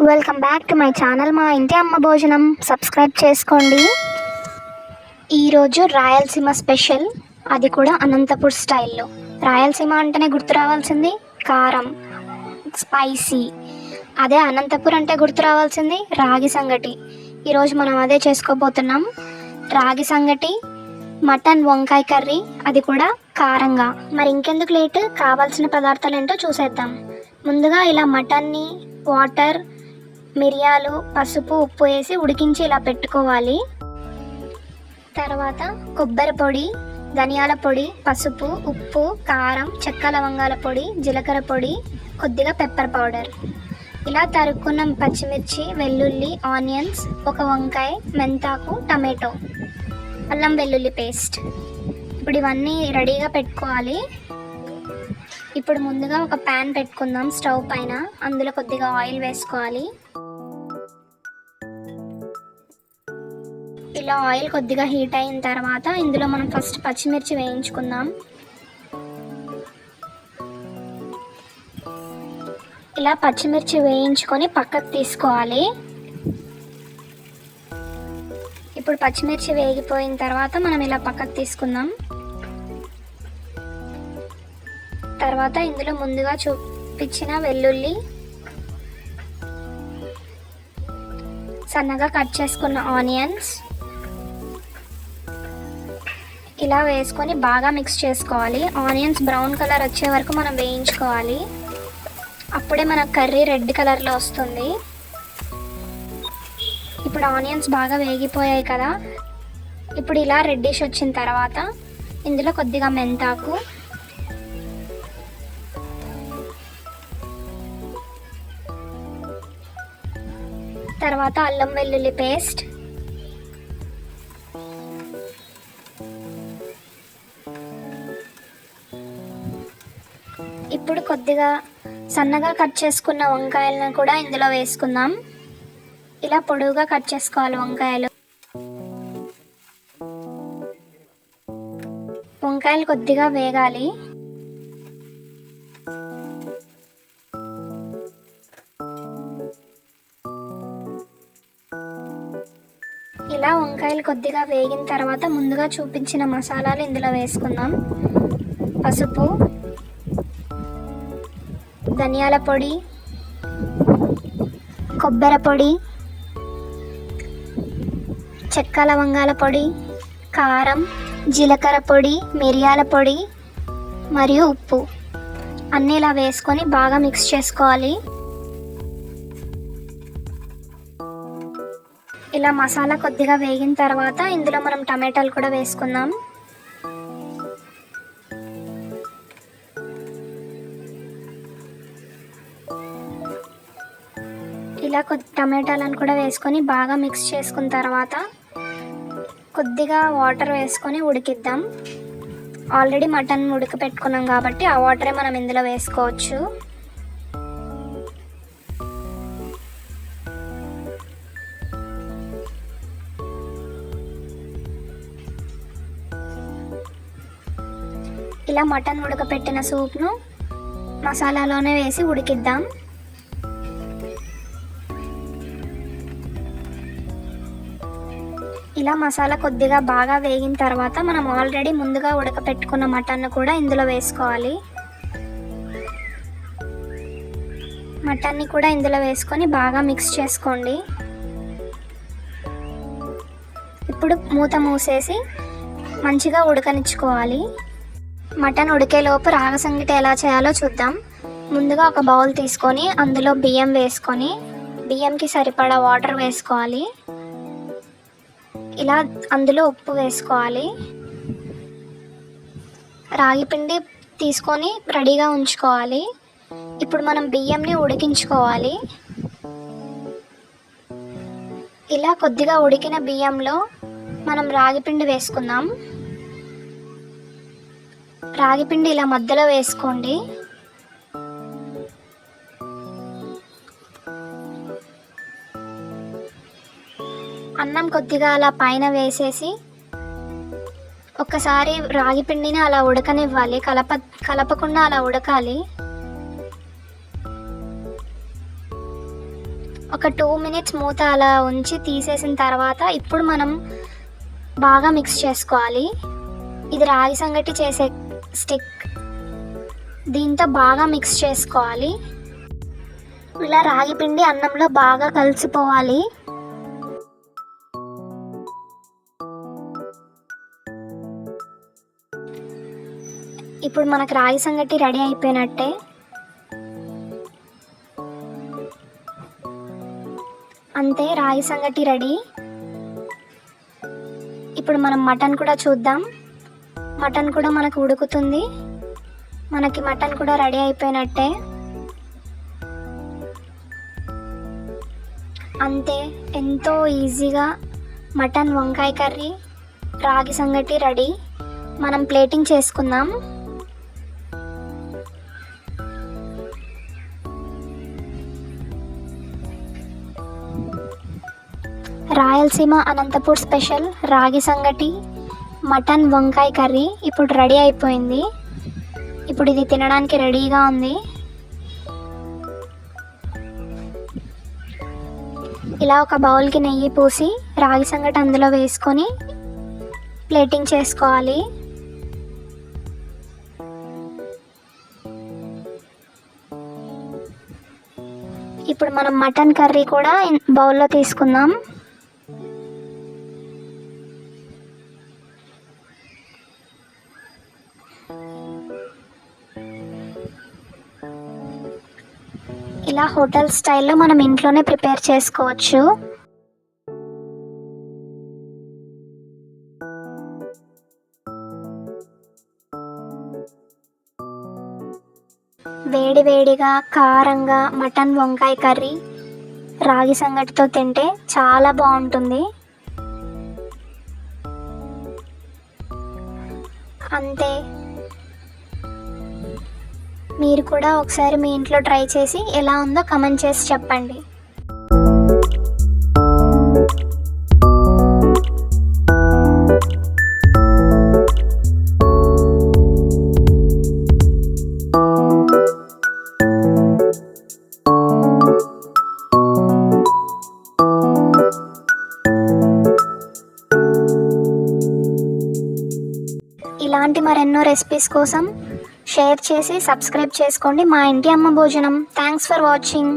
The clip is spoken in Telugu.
Welcome back to my channel మా ఇంటి అమ్మ భోజనం. సబ్స్క్రైబ్ చేసుకోండి. ఈరోజు రాయలసీమ స్పెషల్, అది కూడా అనంతపూర్ స్టైల్లో. రాయలసీమ అంటేనే గుర్తు రావాల్సింది కారం, స్పైసీ. అదే అనంతపూర్ అంటే గుర్తు రావాల్సింది రాగి సంగటి. ఈరోజు మనం అదే చేసుకోబోతున్నాం. రాగి సంగటి, మటన్ వంకాయ కర్రీ, అది కూడా కారంగా. మరి ఇంకెందుకు లేట్, కావాల్సిన పదార్థాలు ఏంటో చూసేద్దాం. ముందుగా ఇలా మటన్ని వాటర్, మిరియాలు, పసుపు, ఉప్పు వేసి ఉడికించి ఇలా పెట్టుకోవాలి. తర్వాత కొబ్బరి పొడి, ధనియాల పొడి, పసుపు, ఉప్పు, కారం, చెక్క లవంగాల పొడి, జీలకర్ర పొడి, కొద్దిగా పెప్పర్ పౌడర్. ఇలా తరుక్కున్న పచ్చిమిర్చి, వెల్లుల్లి, ఆనియన్స్, ఒక వంకాయ, మెంతాకు, టమాటో, అల్లం వెల్లుల్లి పేస్ట్. ఇప్పుడు ఇవన్నీ రెడీగా పెట్టుకోవాలి. ఇప్పుడు ముందుగా ఒక ప్యాన్ పెట్టుకుందాం స్టవ్ పైన. అందులో కొద్దిగా ఆయిల్ వేసుకోవాలి. ఇలా ఆయిల్ కొద్దిగా హీట్ అయిన తర్వాత ఇందులో మనం ఫస్ట్ పచ్చిమిర్చి వేయించుకుందాం. ఇలా పచ్చిమిర్చి వేయించుకొని పక్కకు తీసుకోవాలి. ఇప్పుడు పచ్చిమిర్చి వేగిపోయిన తర్వాత మనం ఇలా పక్కకు తీసుకుందాం. తర్వాత ఇందులో ముందుగా చూపించిన వెల్లుల్లి, సన్నగా కట్ చేసుకున్న ఆనియన్స్ ఇలా వేసుకొని బాగా మిక్స్ చేసుకోవాలి. ఆనియన్స్ బ్రౌన్ కలర్ వచ్చే వరకు మనం వేయించుకోవాలి. అప్పుడే మన కర్రీ రెడ్ కలర్లో వస్తుంది. ఇప్పుడు ఆనియన్స్ బాగా వేగిపోయాయి కదా. ఇప్పుడు ఇలా రెడ్డిష్ వచ్చిన తర్వాత ఇందులో కొద్దిగా మెంతాకు, తర్వాత అల్లం వెల్లుల్లి పేస్ట్, ఇప్పుడు కొద్దిగా సన్నగా కట్ చేసుకున్న వంకాయలను కూడా ఇందులో వేసుకుందాం. ఇలా పొడవుగా కట్ చేసుకోవాలి వంకాయలు. వంకాయలు కొద్దిగా వేగాలి. ఇలా వంకాయలు కొద్దిగా వేగిన తర్వాత ముందుగా చూపించిన మసాలాలు ఇందులో వేసుకుందాం. పసుపు, ధనియాల పొడి, కొబ్బరి పొడి, చెక్క లవంగాల పొడి, కారం, జీలకర్ర పొడి, మిరియాల పొడి మరియు ఉప్పు అన్నీ ఇలా వేసుకొని బాగా మిక్స్ చేసుకోవాలి. ఇలా మసాలా కొద్దిగా వేగిన తర్వాత ఇందులో మనం టమాటాలు కూడా వేసుకుందాం. ఇలా టమాటాలను కూడా వేసుకొని బాగా మిక్స్ చేసుకున్న తర్వాత కొద్దిగా వాటర్ వేసుకొని ఉడికిద్దాం. ఆల్రెడీ మటన్ ఉడకపెట్టుకున్నాం కాబట్టి ఆ వాటరే మనం ఇందులో వేసుకోవచ్చు. ఇలా మటన్ ఉడకపెట్టిన సూప్ను మసాలాలోనే వేసి ఉడికిద్దాం. ఇలా మసాలా కొద్దిగా బాగా వేగిన తర్వాత మనం ఆల్రెడీ ముందుగా ఉడకపెట్టుకున్న మటన్ను కూడా ఇందులో వేసుకోవాలి. మటన్ని కూడా ఇందులో వేసుకొని బాగా మిక్స్ చేసుకోండి. ఇప్పుడు మూత మూసేసి మంచిగా ఉడకనిచ్చుకోవాలి. మటన్ ఉడికేలోపు రాగి సంగటి ఎలా చేయాలో చూద్దాం. ముందుగా ఒక బౌల్ తీసుకొని అందులో బియ్యం వేసుకొని బియ్యంకి సరిపడా వాటర్ వేసుకోవాలి. ఇలా అందులో ఉప్పు వేసుకోవాలి. రాగి పిండి తీసుకొని రెడీగా ఉంచుకోవాలి. ఇప్పుడు మనం బియ్యంని ఉడికించుకోవాలి. ఇలా కొద్దిగా ఉడికిన బియ్యంలో మనం రాగి పిండి వేసుకుందాం. రాగి పిండి ఇలా మధ్యలో వేసుకోండి. అన్నం కొద్దిగా అలా పైన వేసేసి ఒక్కసారి రాగి పిండిని అలా ఉడకనివ్వాలి. కలపకుండా అలా ఉడకాలి. ఒక 2 మినిట్స్ మూత అలా ఉంచి తీసేసిన తర్వాత ఇప్పుడు మనం బాగా మిక్స్ చేసుకోవాలి. ఇది రాగి సంగటి చేసే స్టిక్, దీంతో బాగా మిక్స్ చేసుకోవాలి. ఇలా రాగి పిండి అన్నంలో బాగా కలిసిపోవాలి. ఇప్పుడు మనకు రాగి సంగటి రెడీ అయిపోయినట్టే. అంతే, రాగి సంగటి రెడీ. ఇప్పుడు మనం మటన్ కూడా చూద్దాం. మటన్ కూడా మనకు ఉడుకుతుంది. మనకి మటన్ కూడా రెడీ అయిపోయినట్టే. అంతే, ఎంతో ఈజీగా మటన్ వంకాయ కర్రీ, రాగి సంగటి రెడీ. మనం ప్లేటింగ్ చేసుకుందాం. రాయలసీమ అనంతపూర్ స్పెషల్ రాగి సంగటి, మటన్ వంకాయ కర్రీ ఇప్పుడు రెడీ అయిపోయింది. ఇప్పుడు ఇది తినడానికి రెడీగా ఉంది. ఇలా ఒక బౌల్కి నెయ్యి పూసి రాగి సంగటి అందులో వేసుకొని ప్లేటింగ్ చేసుకోవాలి. ఇప్పుడు మనం మటన్ కర్రీ కూడా బౌల్లో తీసుకుందాం. ఇలా హోటల్ స్టైల్లో మనం ఇంట్లోనే ప్రిపేర్ చేసుకోవచ్చు. వేడి వేడిగా కారంగా మటన్ వంకాయ కర్రీ రాగి సంగటితో తింటే చాలా బాగుంటుంది. అంతే, మీరు కూడా ఒకసారి మీ ఇంట్లో ట్రై చేసి ఎలా ఉందో కామెంట్ చేసి చెప్పండి. ఇలాంటి మరెన్నో రెసిపీస్ కోసం షేర్ చేసి సబ్స్క్రైబ్ చేసుకోండి మా ఇంటి అమ్మ భోజనం. Thanks for watching.